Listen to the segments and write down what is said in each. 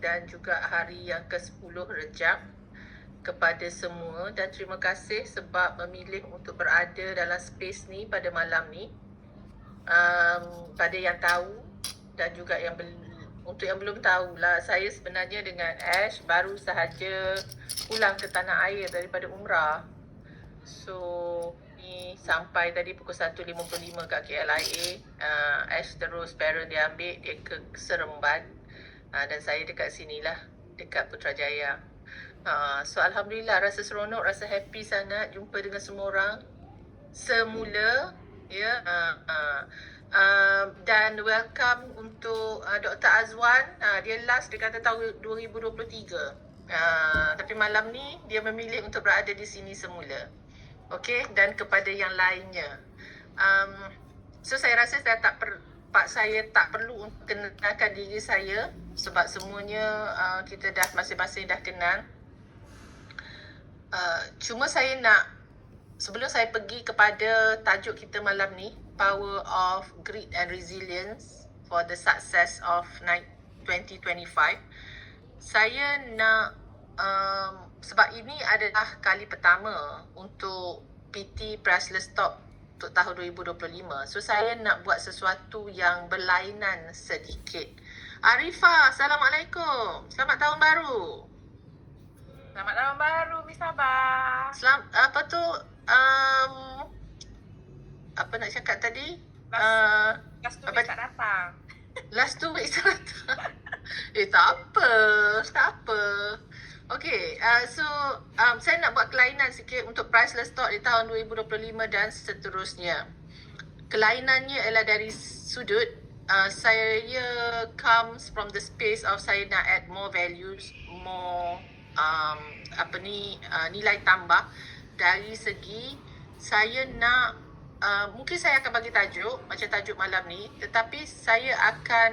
dan juga hari yang ke-10 Rejab kepada semua, dan terima kasih sebab memilih untuk berada dalam space ni pada malam ni. Pada yang tahu dan juga yang untuk yang belum tahulah, saya sebenarnya dengan Ash baru sahaja pulang ke tanah air daripada umrah. So ni sampai tadi pukul 1.55 kat KLIA. Ash terus parent dia ambil dia ke Seremban, dan saya dekat sinilah, dekat Putrajaya. So Alhamdulillah, rasa seronok, rasa happy sangat jumpa dengan semua orang semula, ya. Dan welcome untuk Dr. Azwan. Dia last, dia kata tahun 2023. Tapi malam ni dia memilih untuk berada di sini semula. Okey, dan kepada yang lainnya. So saya rasa saya tak perlu untuk kenalkan diri saya sebab semuanya kita dah masing-masing dah kenal. Cuma saya nak, sebelum saya pergi kepada tajuk kita malam ni, Power of Grit and Resilience for the Success of 2025, saya nak sebab ini adalah kali pertama untuk PT Priceless Talk untuk tahun 2025. So saya nak buat sesuatu yang berlainan sedikit. Arifah, Assalamualaikum. Selamat tahun baru. Selamat tahun baru, Miss Sabah. Apa tu? Apa nak cakap tadi? Last 2 weeks tak datang. Last 2 weeks tak datang. Tak apa. Okay, so saya nak buat kelainan sikit untuk Priceless Talk di tahun 2025 dan seterusnya. Kelainannya ialah dari sudut saya comes from the space of saya nak add more values, more nilai tambah dari segi saya nak mungkin saya akan bagi tajuk macam tajuk malam ni, tetapi saya akan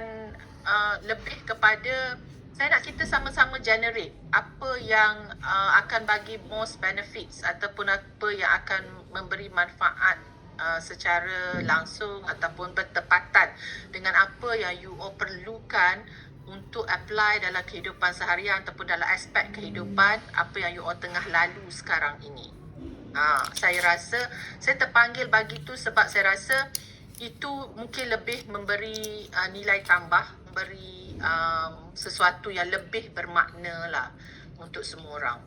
lebih kepada saya nak kita sama-sama generate apa yang akan bagi most benefits ataupun apa yang akan memberi manfaat secara langsung ataupun bertepatan dengan apa yang you all perlukan untuk apply dalam kehidupan seharian ataupun dalam aspek kehidupan apa yang you all tengah lalu sekarang ini. Saya rasa saya terpanggil bagi tu sebab saya rasa itu mungkin lebih memberi nilai tambah, memberi sesuatu yang lebih bermakna lah untuk semua orang.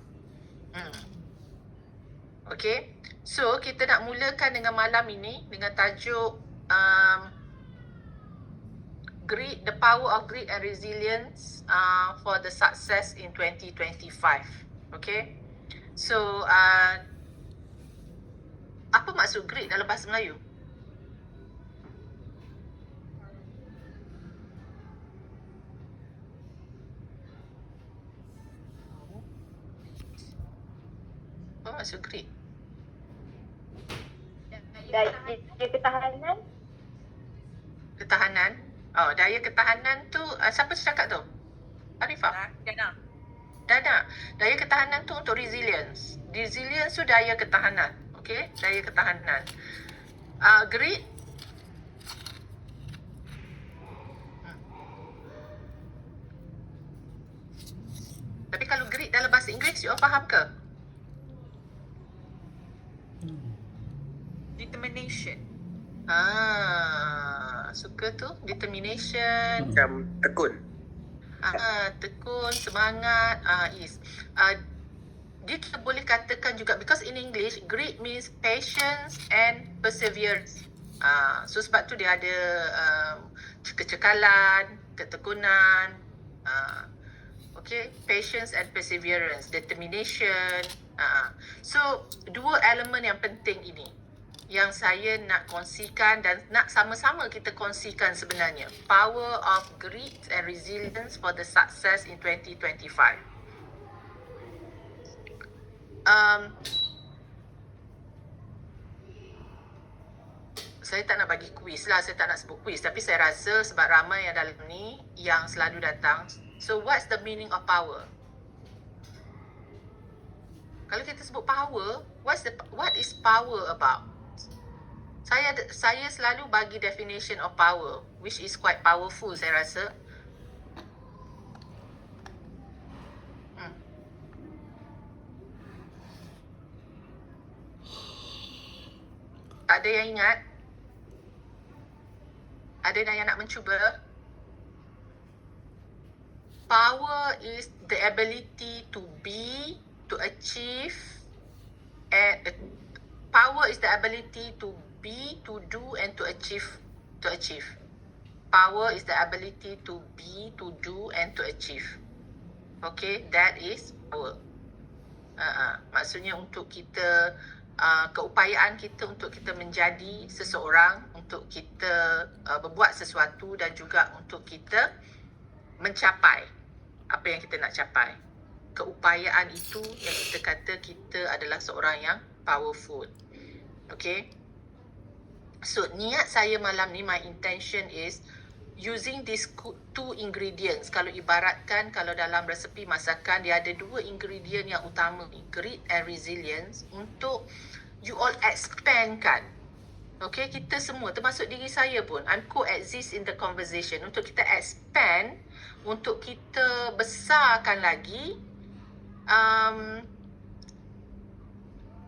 Okay, so kita nak mulakan dengan malam ini dengan tajuk Grit, the Power of Grit and Resilience for the Success in 2025. Okay, so apa maksud grit dalam bahasa Melayu? Apa maksud grit? Daya ketahanan. Ketahanan? Oh, daya ketahanan tu siapa cakap tu? Arifah? Dana. Daya ketahanan tu untuk resilience. Resilience tu daya ketahanan. Okay, daya ketahanan. Grit. Tapi kalau grit dalam bahasa Inggeris, you all faham ke? Determination. Suka tu, determination. Macam tekun. Tekun, semangat. Dia kita boleh katakan juga, because in English grit means patience and perseverance. So sebab tu dia ada kecekalan, ketekunan, okay, patience and perseverance, determination. So dua elemen yang penting ini yang saya nak kongsikan dan nak sama-sama kita kongsikan sebenarnya. Power of grit and resilience for the success in 2025. Saya tak nak bagi kuis lah, saya tak nak sebut kuis, tapi saya rasa sebab ramai yang dalam ni yang selalu datang. So what's the meaning of power? Kalau kita sebut power, what is power about? Saya selalu bagi definition of power, which is quite powerful saya rasa. Ada yang ingat? Ada yang nak mencuba? Power is the ability to be, to achieve, and power is the ability to be, to do, and to achieve. To achieve. Power is the ability to be, to do, and to achieve. Okay, that is power. Maksudnya untuk kita, keupayaan kita untuk kita menjadi seseorang, untuk kita berbuat sesuatu dan juga untuk kita mencapai apa yang kita nak capai. Keupayaan itu yang kita kata kita adalah seorang yang powerful. Okay. So, niat saya malam ni, my intention is using these two ingredients. Kalau ibaratkan, kalau dalam resepi masakan, dia ada dua ingredient yang utama ni, grit and resilience, untuk you all expandkan. Okay, kita semua, termasuk diri saya pun, I'm coexist in the conversation, untuk kita expand, untuk kita besarkan lagi,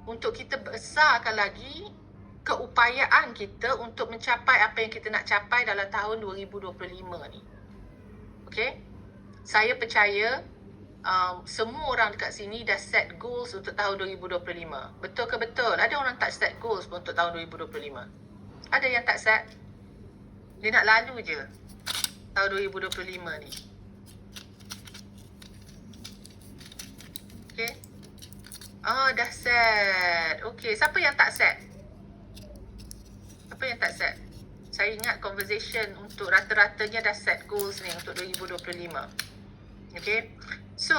untuk kita besarkan lagi keupayaan kita untuk mencapai apa yang kita nak capai dalam tahun 2025 ni. Okay? Saya percaya semua orang dekat sini dah set goals untuk tahun 2025. Betul ke betul? Ada orang tak set goals untuk tahun 2025? Ada yang tak set? Dia nak lalu je tahun 2025 ni. Okay? Dah set. Okay, siapa yang tak set? Apa yang tak set? Saya ingat conversation untuk rata-ratanya dah set goals ni untuk 2025. Okay. So,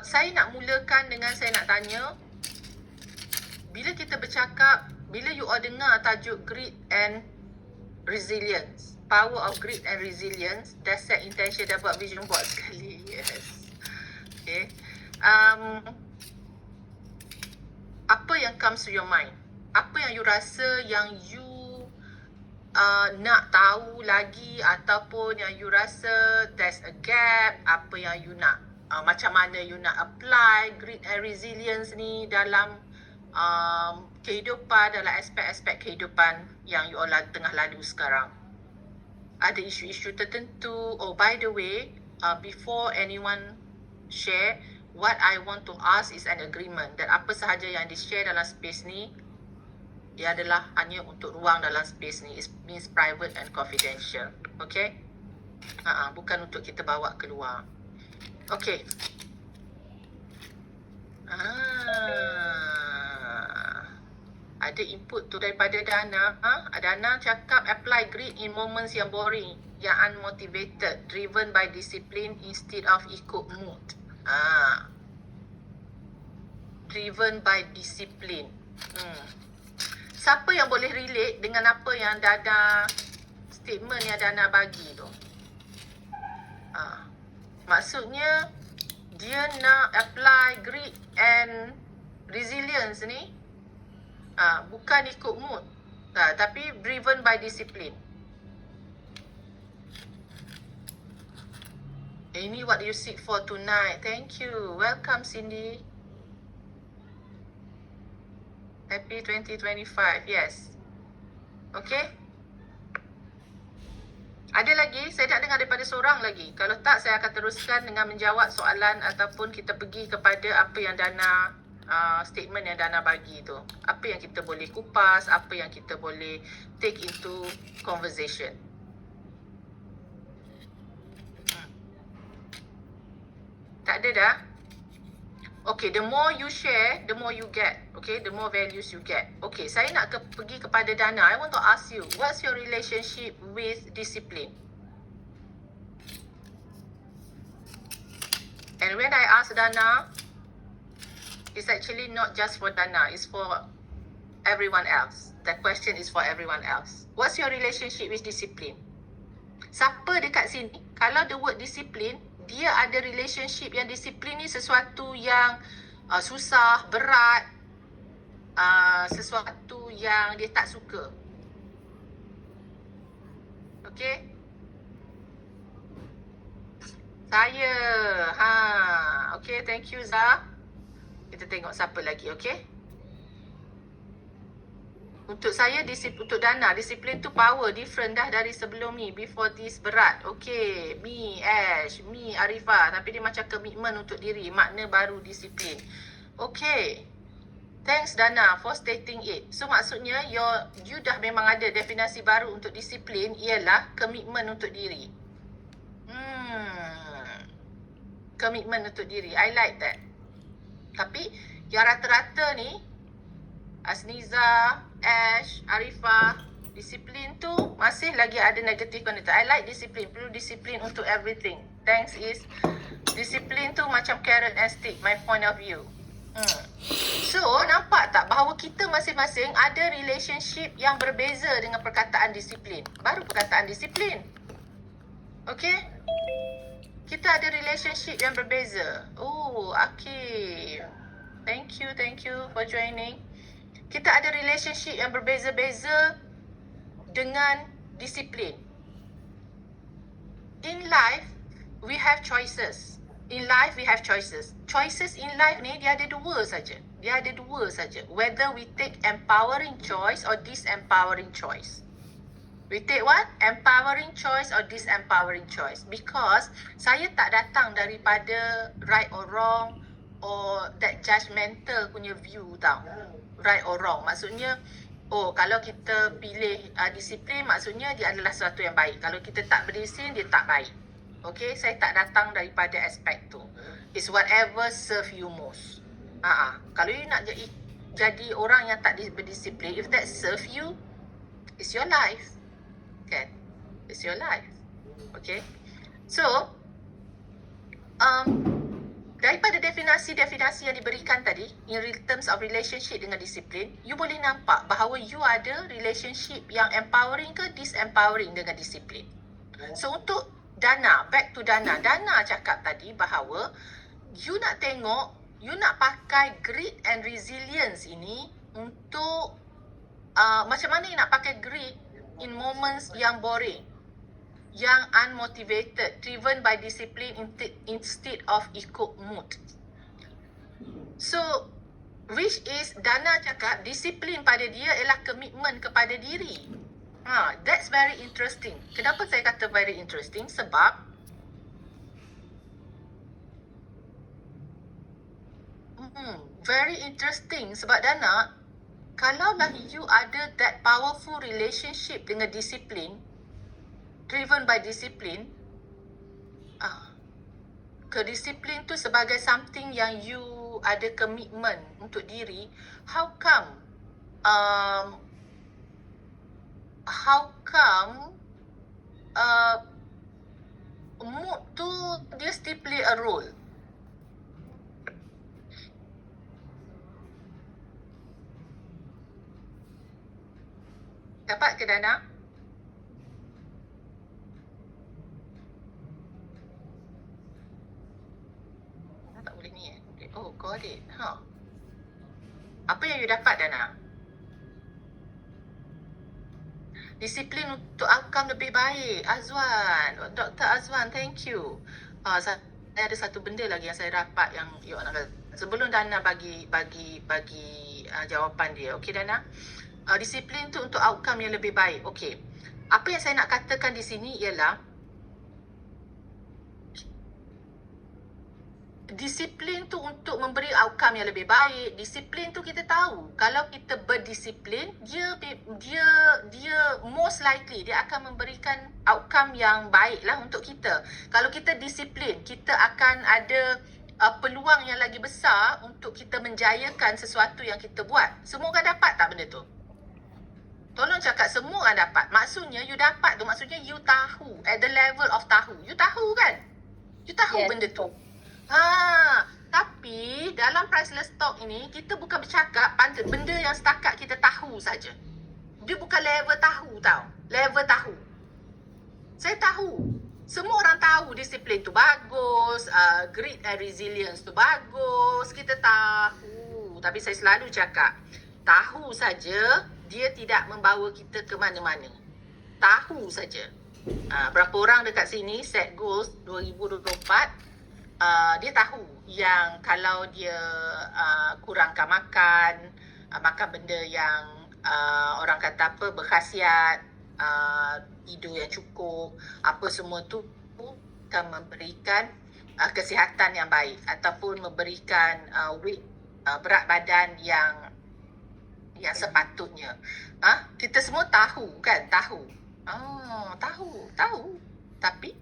saya nak mulakan dengan saya nak tanya, bila kita bercakap, bila you all dengar tajuk grit and resilience, power of grit and resilience, dah set intention, dah buat vision board sekali. Yes. Okay. Apa yang comes to your mind? Apa yang you rasa yang you nak tahu lagi, ataupun yang you rasa there's a gap, apa yang you nak, macam mana you nak apply grit and resilience ni dalam kehidupan, dalam aspek-aspek kehidupan yang you all tengah lalu sekarang. Ada isu-isu tertentu. Oh, by the way, before anyone share, what I want to ask is an agreement that apa sahaja yang di-share dalam space ni, dia adalah hanya untuk ruang dalam space ni. It means private and confidential. Okay? Bukan untuk kita bawa keluar. Okay. Ada input tu daripada Dana. Dana cakap apply grit in moments yang boring, yang unmotivated, driven by discipline instead of ikut mood. Driven by discipline. Siapa yang boleh relate dengan apa yang Dana, statement yang Dana bagi tu? Maksudnya dia nak apply grit and resilience ni, bukan ikut mood, tapi driven by discipline. Ini what you seek for tonight. Thank you. Welcome, Cindy. Happy 2025. Yes. Okay. Ada lagi? Saya nak dengar daripada seorang lagi. Kalau tak, saya akan teruskan dengan menjawab soalan ataupun kita pergi kepada apa yang Dana, statement yang Dana bagi tu. Apa yang kita boleh kupas, apa yang kita boleh take into conversation. Tak ada dah? Okay, the more you share, the more you get. Okay, the more values you get. Okay, saya nak pergi kepada Dana. I want to ask you, what's your relationship with discipline? And when I ask Dana, it's actually not just for Dana, it's for everyone else. The question is for everyone else. What's your relationship with discipline? Siapa dekat sini, kalau the word discipline, dia ada relationship yang disiplin ni sesuatu yang susah, berat, sesuatu yang dia tak suka. Okay? Saya. Okay, thank you Zah. Kita tengok siapa lagi, okay? Untuk saya, untuk Dana, disiplin tu power, different dah dari sebelum ni. Before this berat. Okay, me, Ash, me, Arifah. Tapi dia macam komitmen untuk diri. Makna baru disiplin. Okay. Thanks Dana for stating it. So maksudnya, you dah memang ada definisi baru untuk disiplin, ialah komitmen untuk diri. Komitmen untuk diri. I like that. Tapi, yang rata-rata ni, Asniza, Ash, Arifah, disiplin tu masih lagi ada negatif connotation. I like disiplin. Perlu disiplin untuk everything. Thanks is, disiplin tu macam carrot and stick, my point of view. So, nampak tak bahawa kita masing-masing ada relationship yang berbeza dengan perkataan disiplin. Baru perkataan disiplin. Okay? Kita ada relationship yang berbeza. Oh, Akif. Thank you for joining. Kita ada relationship yang berbeza-beza dengan disiplin. In life, we have choices. Choices in life ni dia ada dua saja. Whether we take empowering choice or disempowering choice. We take what? Empowering choice or disempowering choice. Because saya tak datang daripada right or wrong or that judgmental punya view tau. Right or wrong. Maksudnya, kalau kita pilih disiplin, maksudnya dia adalah sesuatu yang baik. Kalau kita tak berdisiplin, dia tak baik. Okay, saya tak datang daripada aspek tu. It's whatever serve you most. Kalau you nak jadi orang yang tak berdisiplin, if that serve you, it's your life. Kan? It's your life. Okay? So, daripada definasi-definasi yang diberikan tadi, in terms of relationship dengan disiplin, you boleh nampak bahawa you ada relationship yang empowering ke disempowering dengan disiplin. So, untuk Dana, back to Dana. Dana cakap tadi bahawa you nak tengok, you nak pakai grit and resilience ini untuk macam mana you nak pakai grit in moments yang boring, yang unmotivated, driven by discipline instead of ikut mood. So, which is Dana cakap disiplin pada dia ialah komitmen kepada diri. That's very interesting. Kenapa saya kata very interesting? Sebab very interesting sebab Dana, kalaulah you ada that powerful relationship dengan disiplin, driven by discipline, kedisiplin tu sebagai something yang you ada komitmen untuk diri, how come mood tu dia still play a role? Dapat ke Dana? Tak boleh ni okay. Oh, got it. Apa yang you dapat Dana? Disiplin untuk outcome lebih baik. Azwan, Dr. Azwan, thank you. Saya ada satu benda lagi yang saya dapat yang sebelum Dana bagi jawapan dia. Okey Dana? Disiplin tu untuk outcome yang lebih baik. Okey. Apa yang saya nak katakan di sini ialah disiplin tu untuk memberi outcome yang lebih baik. Disiplin tu kita tahu, kalau kita berdisiplin, dia most likely dia akan memberikan outcome yang baik lah untuk kita. Kalau kita disiplin, kita akan ada peluang yang lagi besar untuk kita menjayakan sesuatu yang kita buat. Semua orang dapat tak benda tu? Tolong cakap semua orang dapat. Maksudnya you dapat tu, maksudnya you tahu, at the level of tahu. You tahu kan? You tahu benda tu. Tapi dalam priceless talk ini, kita bukan bercakap benda yang setakat kita tahu saja. Dia bukan level tahu tau. Level tahu. Saya tahu. Semua orang tahu disiplin tu bagus, grit and resilience tu bagus. Kita tahu. Tapi saya selalu cakap, tahu saja dia tidak membawa kita ke mana-mana. Tahu saja. Berapa orang dekat sini set goals 2024, dia tahu yang kalau dia kurangkan makan benda yang orang kata apa, berkhasiat, tidur yang cukup, apa semua tu akan memberikan kesihatan yang baik ataupun memberikan weight, berat badan yang sepatutnya. Kita semua tahu kan? Tahu. Tahu. Tapi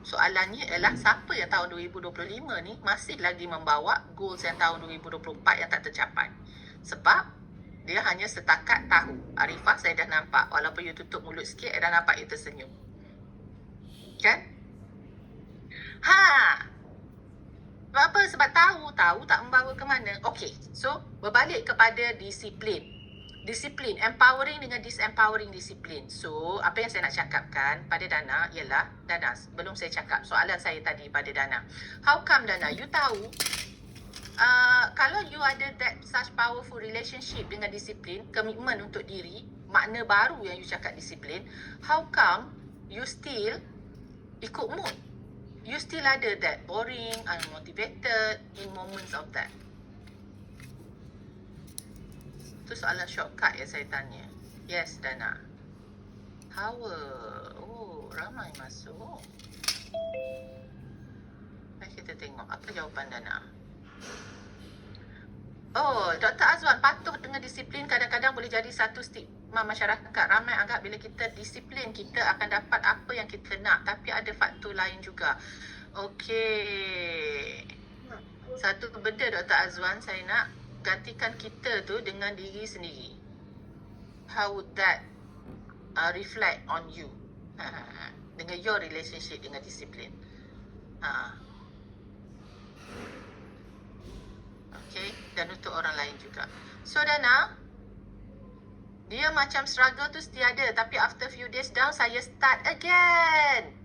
soalannya ialah siapa yang tahun 2025 ni masih lagi membawa goals yang tahun 2024 yang tak tercapai. Sebab dia hanya setakat tahu. Arifah, saya dah nampak. Walaupun you tutup mulut sikit, saya dah nampak you tersenyum. Kan? Apa? Sebab tahu tak membawa ke mana. Okay, so berbalik kepada disiplin. Disiplin, empowering dengan disempowering disiplin. So, apa yang saya nak cakapkan pada Dana ialah, Dana, sebelum saya cakap soalan saya tadi pada Dana. How come, Dana, you tahu, kalau you ada that such powerful relationship dengan disiplin, komitmen untuk diri, makna baru yang you cakap disiplin, how come you still ikut mood? You still ada that boring, unmotivated in moments of that. Itu soalan shortcut yang saya tanya. Yes, Dana. Power. Oh, ramai masuk. Mari kita tengok apa jawapan Dana. Oh, Dr. Azwan, patuh dengan disiplin kadang-kadang boleh jadi satu stigma masyarakat. Ramai anggap bila kita disiplin, kita akan dapat apa yang kita nak. Tapi ada faktor lain juga. Okey. Satu benda, Dr. Azwan, saya nak gantikan kita tu dengan diri sendiri. How would that reflect on you? Dengan your relationship dengan disiplin. Okay, dan untuk orang lain juga. So Dana, dia macam struggle tu setiada, tapi after few days down, saya start again.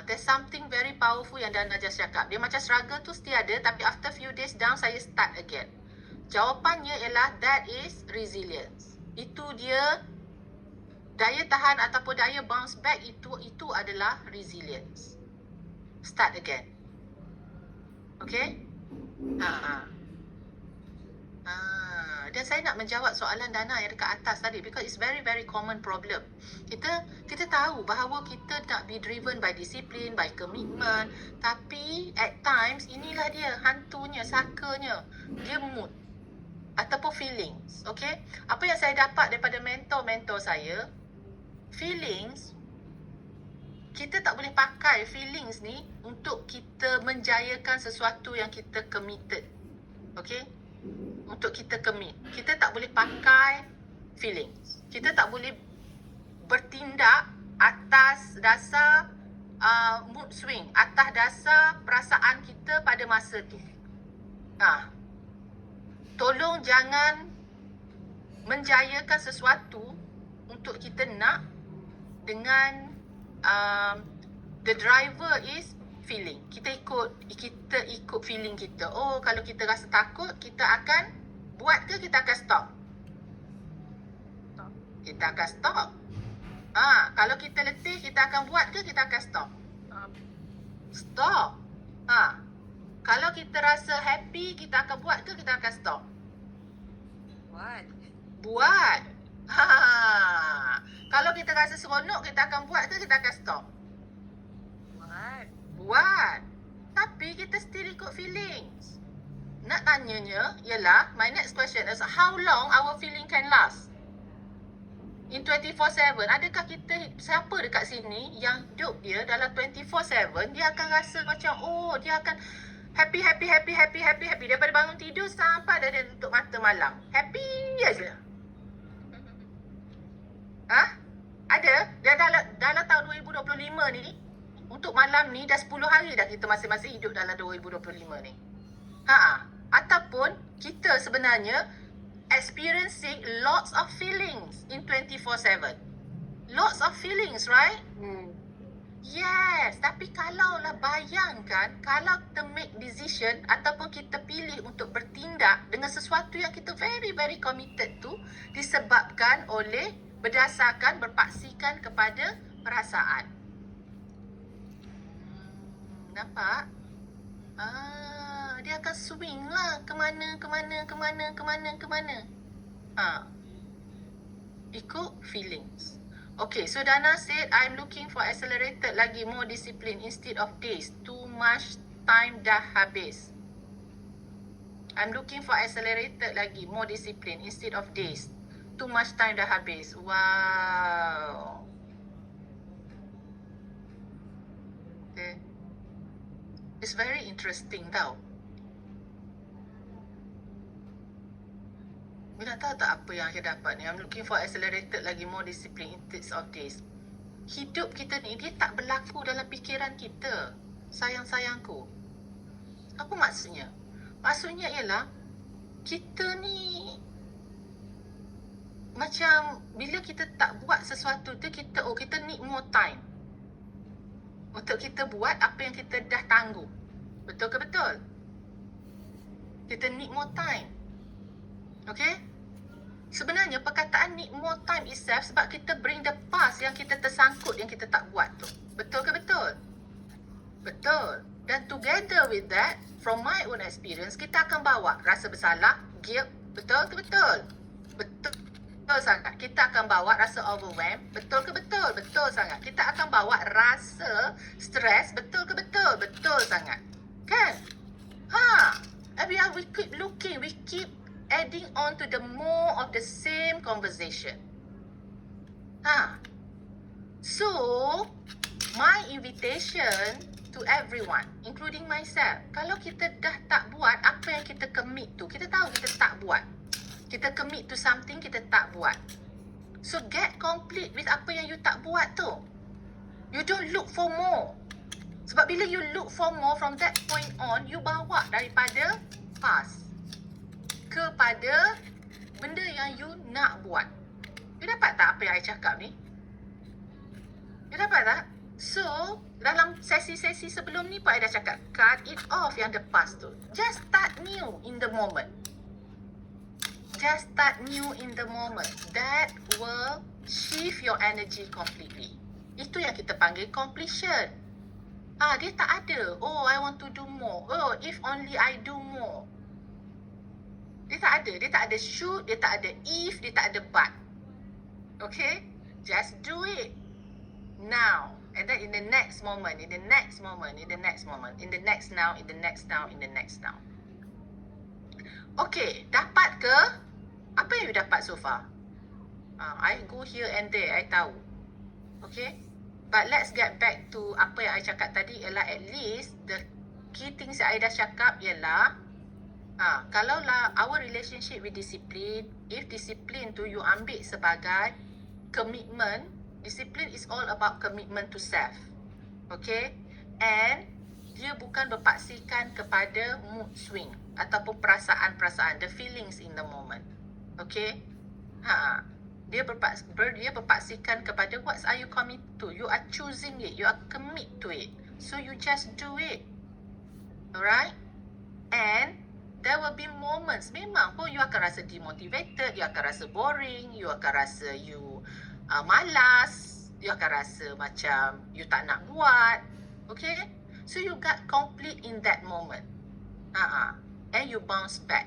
There's something very powerful yang Dana just cakap. Dia macam struggle tu setiada, tapi after few days down, saya start again. Jawapannya ialah that is resilience. Itu dia, daya tahan ataupun daya bounce back itu adalah resilience. Start again. Okay? Dan saya nak menjawab soalan Dana yang dekat atas tadi, because it's very very common problem. Kita tahu bahawa kita nak be driven by discipline, by commitment, tapi at times inilah dia hantunya, sakanya, dia mood ataupun feelings. Okay, apa yang saya dapat daripada mentor-mentor saya, feelings, kita tak boleh pakai feelings ni untuk kita menjayakan sesuatu yang kita committed. Okay, untuk kita commit, kita tak boleh pakai feelings. Kita tak boleh bertindak atas dasar mood swing, atas dasar perasaan kita pada masa tu. Tolong jangan menjayakan sesuatu untuk kita nak dengan the driver is feeling. Kita ikut feeling kita. Oh, kalau kita rasa takut, kita akan buat ke kita akan stop? Kita akan stop. Kalau kita letih, kita akan buat ke kita akan stop? Stop. Kalau kita rasa happy, kita akan buat ke kita akan stop? Buat. Kalau kita rasa seronok, kita akan buat ke kita akan stop? Buat. Tapi kita still ikut feelings. Nak tanyanya ialah, my next question is, how long our feeling can last? In 24/7, adakah kita, siapa dekat sini yang hidup dia dalam 24/7, dia akan rasa macam, oh, dia akan happy daripada bangun tidur sampai dia tutup mata malam. Happy aja. Ada? Dia dalam tahun 2025 ni, untuk malam ni dah 10 hari dah kita masing-masing hidup dalam 2025 ni. Ataupun kita sebenarnya experiencing lots of feelings in 24/7. Lots of feelings, right? Yes, tapi kalaulah bayangkan, kalau kita make decision ataupun kita pilih untuk bertindak dengan sesuatu yang kita very very committed tu, disebabkan oleh, berdasarkan, berpaksikan kepada perasaan. Nampak? Dia akan swing lah. Kemana. Ikut feelings. Okay, so Dana said, I'm looking for accelerated lagi, more discipline instead of days. Too much time dah habis. I'm looking for accelerated lagi, more discipline instead of days. Too much time dah habis. Wow. Okay. It's very interesting tau. Bila tahu tak apa yang saya dapat ni? I'm looking for accelerated lagi, more discipline instead of days. Hidup kita ni, dia tak berlaku dalam fikiran kita. Sayang-sayangku. Apa maksudnya? Maksudnya ialah, kita ni macam bila kita tak buat sesuatu tu, kita need more time untuk kita buat apa yang kita dah tangguh. Betul ke betul? Kita need more time. Okay? Sebenarnya perkataan need more time itself sebab kita bring the past yang kita tersangkut, yang kita tak buat tu. Betul ke betul? Betul. Dan together with that, from my own experience, kita akan bawa rasa bersalah, guilt. Betul ke betul? Betul. Betul sangat. Kita akan bawa rasa overwhelmed. Betul ke betul? Betul sangat. Kita akan bawa rasa stres. Betul ke betul? Betul sangat. Kan? And we keep looking. We keep adding on to the more of the same conversation. So, my invitation to everyone, including myself, kalau kita dah tak buat apa yang kita commit to, kita tahu kita tak buat. Kita commit to something, kita tak buat. So, get complete with apa yang you tak buat tu. You don't look for more. Sebab bila you look for more, from that point on, you bawa daripada past kepada benda yang you nak buat. You dapat tak apa yang I cakap ni? You dapat tak? So, dalam sesi-sesi sebelum ni pun I dah cakap, cut it off yang the past tu. Just start new in the moment. Just start new in the moment. That will shift your energy completely. Itu yang kita panggil completion. Dia tak ada. Oh, I want to do more. Oh, if only I do more. Dia tak ada. Dia tak ada should, dia tak ada if, dia tak ada but. Okay? Just do it. Now. And then in the next moment, in the next moment, in the next moment, in the next now, in the next now, in the next now. Okay, dapat ke? Apa yang you dapat so far? I go here and there, I tahu. Okay? But let's get back to apa yang I cakap tadi ialah at least the key things yang I dah cakap ialah kalaulah our relationship with discipline, if discipline tu you ambil sebagai commitment, discipline is all about commitment to self. Okay? And dia bukan berpaksikan kepada mood swing ataupun perasaan-perasaan, the feelings in the moment. Okay? Dia berpaksikan kepada what are you commit to. You are choosing it. You are commit to it. So you just do it. Alright? And there will be moments, memang pun you akan rasa demotivated, you akan rasa boring, you akan rasa you malas, you akan rasa macam you tak nak buat. Okay? So you got complete in that moment. And you bounce back.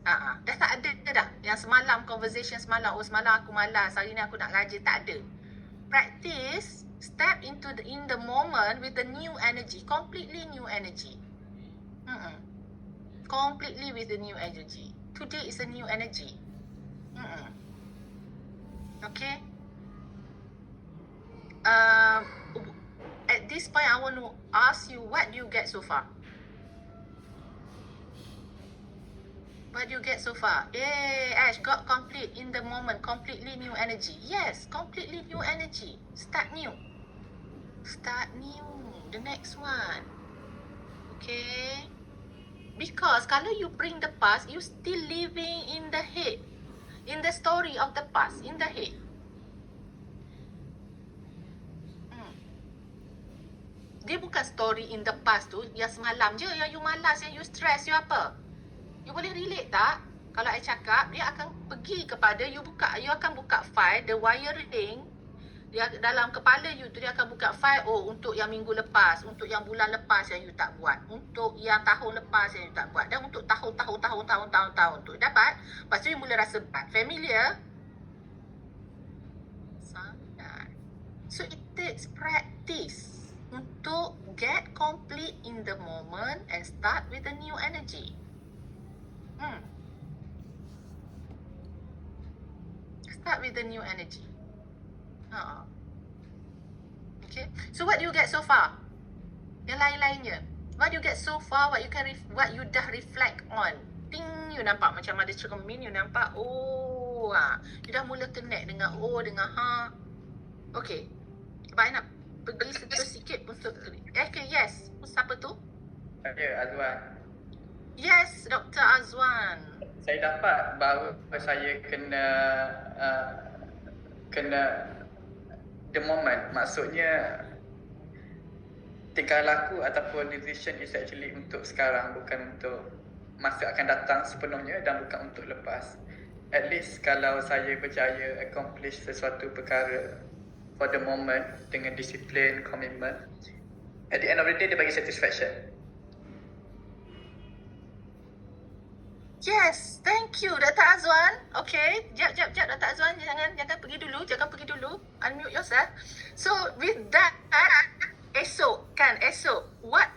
Dah tak ada dah. Yang semalam, conversation semalam, semalam aku malas, hari ni aku nak rajin, tak ada. Practice, step into in the moment with the new energy, completely new energy. Completely with the new energy. Today is a new energy. Okay? At this point, I want to ask you, what do you get so far? What do you get so far? Yay, Ash, got complete in the moment. Completely new energy. Yes, completely new energy. Start new. Start new. The next one. Okay? Because kalau you bring the past, you still living in the head. In the story of the past. In the head. Dia bukan story in the past tu, yang semalam je, yang you malas, yang you stress, you apa? You boleh relate tak? Kalau I cakap, dia akan pergi kepada, you akan buka file, the wiring Dia dalam kepala you tu dia akan buka file, oh untuk yang minggu lepas, untuk yang bulan lepas yang you tak buat, untuk yang tahun lepas yang you tak buat, dan untuk tahun tu dapat. Lepas tu you mula rasa familiar. Sangat. So it takes practice untuk get complete in the moment and start with a new energy. Start with the new energy. Okay. So what do you get so far? Yang lain-lainnya. What do you get so far? What you dah reflect on? Ting, you nampak macam ada cermin. You nampak, you dah mula connect dengan dengan Okay. Baik, nak pergi sentuh sikit untuk okay, yes. Siapa tu? Saya Azwan. Yes, Dr. Azwan. Saya dapat bahawa saya kena the moment. Maksudnya tingkah laku ataupun decision is actually untuk sekarang, bukan untuk masa akan datang sepenuhnya dan bukan untuk lepas. At least kalau saya berjaya accomplish sesuatu perkara for the moment dengan disiplin, commitment, at the end of the day dia bagi satisfaction. Yes, thank you Dr. Azwan. Okay, jap Dr. Azwan, jangan pergi dulu. Unmute yourself. So with that, esok, what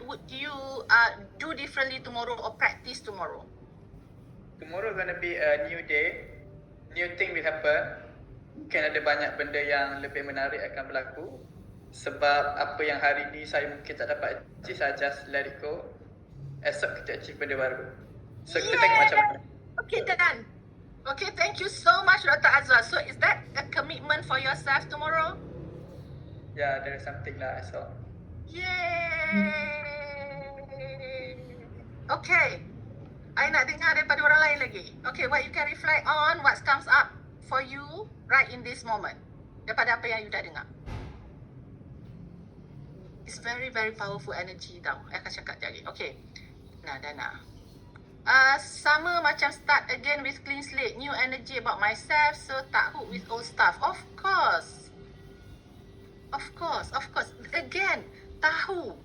would you do differently tomorrow or practice tomorrow? Tomorrow gonna be a new day, new thing will happen. Mungkin ada banyak benda yang lebih menarik akan berlaku. Sebab apa yang hari ni saya mungkin tak dapat achieve, saya just let it go. Esok kita achieve benda baru. So kita tengok macam mana. Okay, done. Okay, thank you so much Dr. Azwan. So is that a commitment for yourself tomorrow? Yeah, there is something lah esok. Yay! Okay. I nak dengar daripada orang lain lagi. Okay, what you can reflect on, what comes up for you right in this moment. Daripada apa yang you dah dengar. It's very, very powerful energy tau. I akan cakap lagi. Okay. Dana. Sama macam start again with clean slate. New energy about myself. So tak hook with old stuff. Of course. Again, tahu.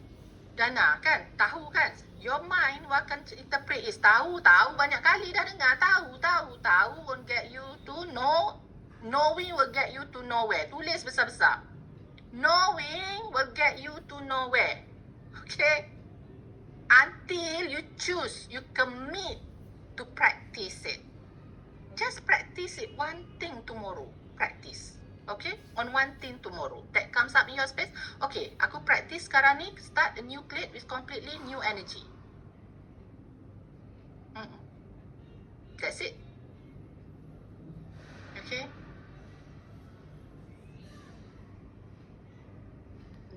Dana kan? Tahu kan? Your mind akan interpret is tahu banyak kali dah dengar. Tahu won't get you to know. Knowing will get you to nowhere. Tulis besar-besar. Knowing will get you to nowhere. Okay? Until you choose, you commit to practice it. Just practice it. One thing tomorrow. Practice. Okay? On one thing tomorrow. That comes up in your space. Okay, aku practice sekarang ni. Start a new plate with completely new energy. That's it. Okay?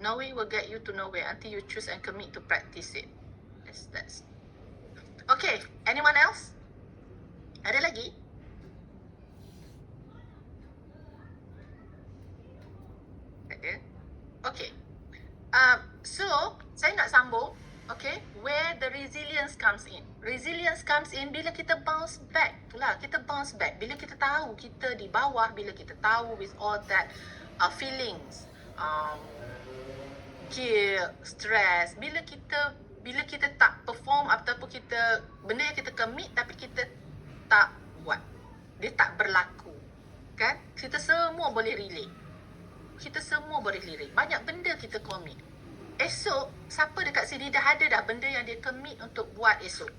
Knowing will get you to nowhere until you choose and commit to practice it. That's okay. Anyone else? Ada lagi? Ada. Okay. So saya nak sambung. Okay, where the resilience comes in. Resilience comes in bila kita bounce back. Itulah, kita bounce back. Bila kita tahu kita di bawah, bila kita tahu with all that feelings, guilt, stress, bila kita tak perform ataupun benda yang kita commit tapi kita tak buat, dia tak berlaku, kan? Kita semua boleh relate. Banyak benda kita commit. Esok, siapa dekat sini dah ada dah benda yang dia commit untuk buat esok?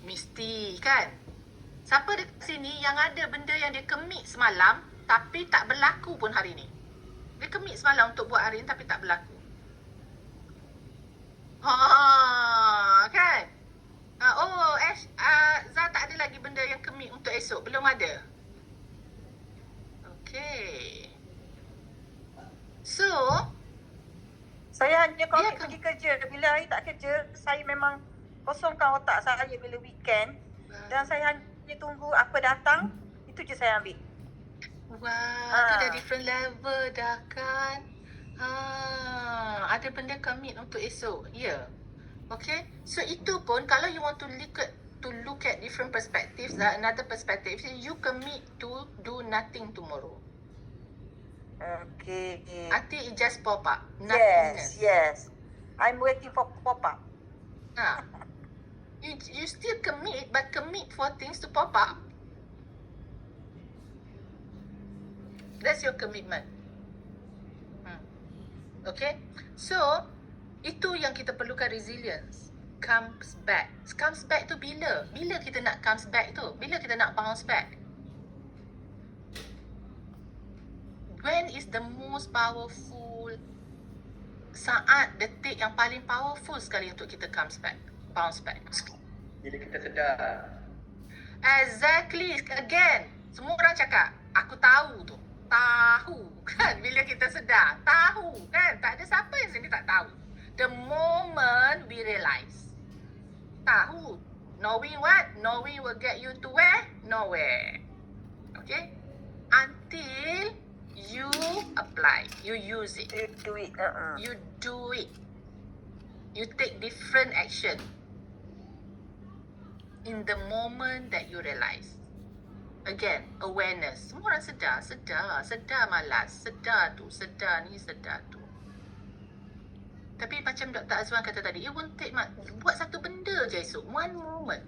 Mesti, kan? Siapa dekat sini yang ada benda yang dia commit semalam tapi tak berlaku pun hari ni? Dia commit semalam untuk buat hari ni tapi tak berlaku. Kan? Zah tak ada lagi benda yang commit untuk esok. Belum ada. Okay. So, Saya hanya komit pergi kerja. Bila hari tak kerja, saya memang kosongkan otak saya bila weekend. Dan saya hanya tunggu apa datang, itu je saya ambil. Wah, tu dah different level dah kan. Ada benda commit untuk esok. Ya. Yeah. Okay. So itu pun kalau you want to to look at different perspectives. Another perspective is you commit to do nothing tomorrow. Okay. Until it just pop up. Yes, Nothingness. yes. I'm waiting for pop-up. Ha. You still commit, but commit for things to pop up. That's your commitment. Okay? So, itu yang kita perlukan resilience. Comes back. Comes back tu bila? Bila kita nak comes back tu? Bila kita nak bounce back? When is the most powerful saat, detik yang paling powerful sekali untuk kita comes back, bounce back? Bila kita sedar. Exactly. Again, semua orang cakap, aku tahu tu. Tahu kan, bila kita sedar. Tahu kan, tak ada siapa yang sini tak tahu. The moment we realize. Tahu. Knowing what? Knowing will get you to where? Nowhere. Okay? Until you apply. You use it. You do it. You do it. You take different action. In the moment that you realize. Again, awareness. Semua orang sedar malas, sedar tu, sedar ni, sedar tu. Tapi macam Dr. Azwan kata tadi, it won't take much. Buat satu benda je esok, one moment.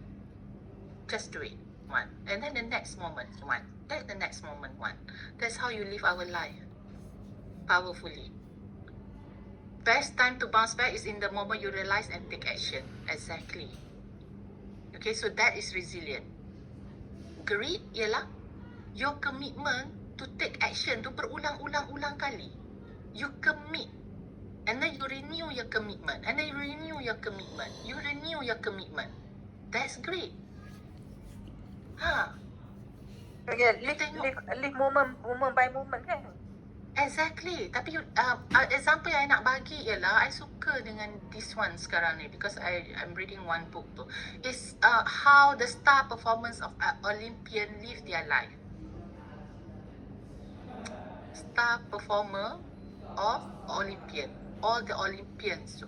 Just do it, one. And then the next moment, one. Then the next moment, one. That's how you live our life. Powerfully. Best time to bounce back is in the moment you realize and take action. Exactly. Okay, so that is resilient. Greed ialah your commitment to take action tu berulang-ulang kali. You commit. And then you renew your commitment. And then you renew your commitment. You renew your commitment. That's great. Ha. Okay, live moment by moment kan? Exactly. Tapi example yang I nak bagi ialah I suka dengan this one sekarang ni because I'm reading one book tu. It's how the star performance of Olympian live their life. Star performer of Olympian. All the Olympians tu.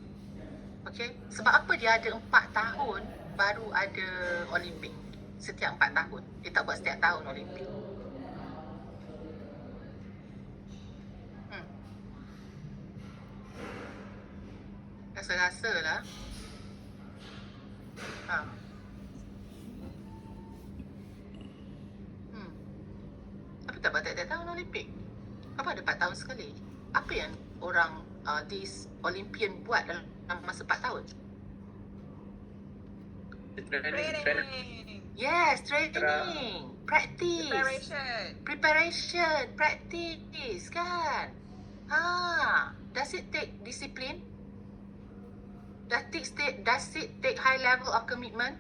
Okay. Sebab apa dia ada 4 tahun baru ada Olimpik. Setiap 4 tahun. Dia tak buat setiap tahun Olimpik. Rasa-rasa lah. Ha. Apa tak buat tiap-tiap tahun Olimpik? Apa ada 4 tahun sekali? Apa yang orang these Olympian buat dalam masa 4 tahun? Training. Yes, training. Practice. Preparation. Practice kan? Ha. Does it take discipline? Does it take high level of commitment?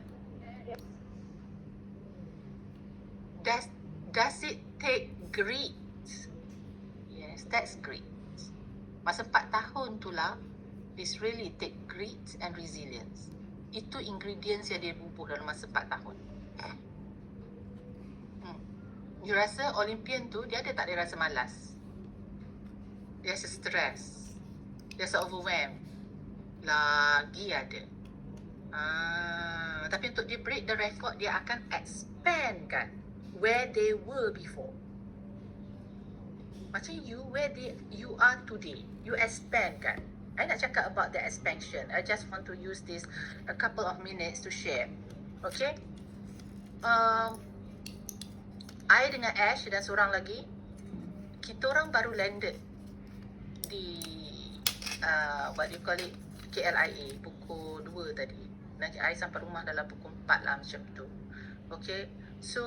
Does it take greed? Yes, that's greed. Masa 4 tahun tu lah, this really take greed and resilience. Itu ingredients yang dia bubur dalam masa 4 tahun. You rasa Olympian tu, dia ada tak dia rasa malas? Dia rasa stress. Dia rasa overwhelmed. Lagi ada. Tapi untuk dia break the record, dia akan expand kan where they were before. Macam you, where you are today, you expand kan. I nak cakap about the expansion. I just want to use this a couple of minutes to share. Okay. I dengan Ash dan seorang lagi, kita orang baru landed di what do you call it, KLIA pukul 2 tadi. Nanti I sampai rumah dalam pukul 4 lah macam tu. Okay. So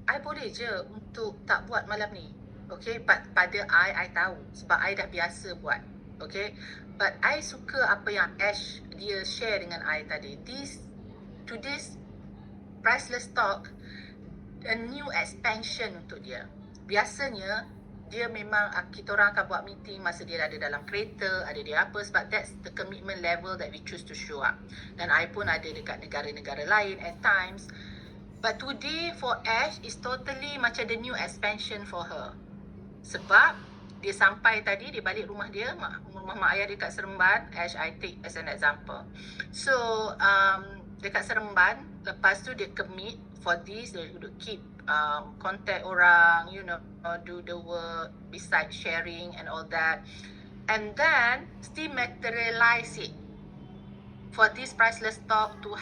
I boleh je untuk tak buat malam ni. Okay. But pada I tahu sebab I dah biasa buat. Okay. But I suka apa yang Ash dia share dengan I tadi. Today's priceless talk, a new expansion untuk dia. Biasanya dia memang kita orang akan buat meeting masa dia ada dalam kereta, ada dia apa, sebab that's the commitment level that we choose to show up. Dan I pun ada dekat negara-negara lain at times. But today for Ash is totally macam the new expansion for her. Sebab dia sampai tadi, dia balik rumah dia, rumah mak ayah dia kat Seremban. Ash, I take as an example. So dekat Seremban. Lepas tu dia commit for this, dia would keep contact orang, you know, do the work besides sharing and all that. And then still materialize it for this priceless talk to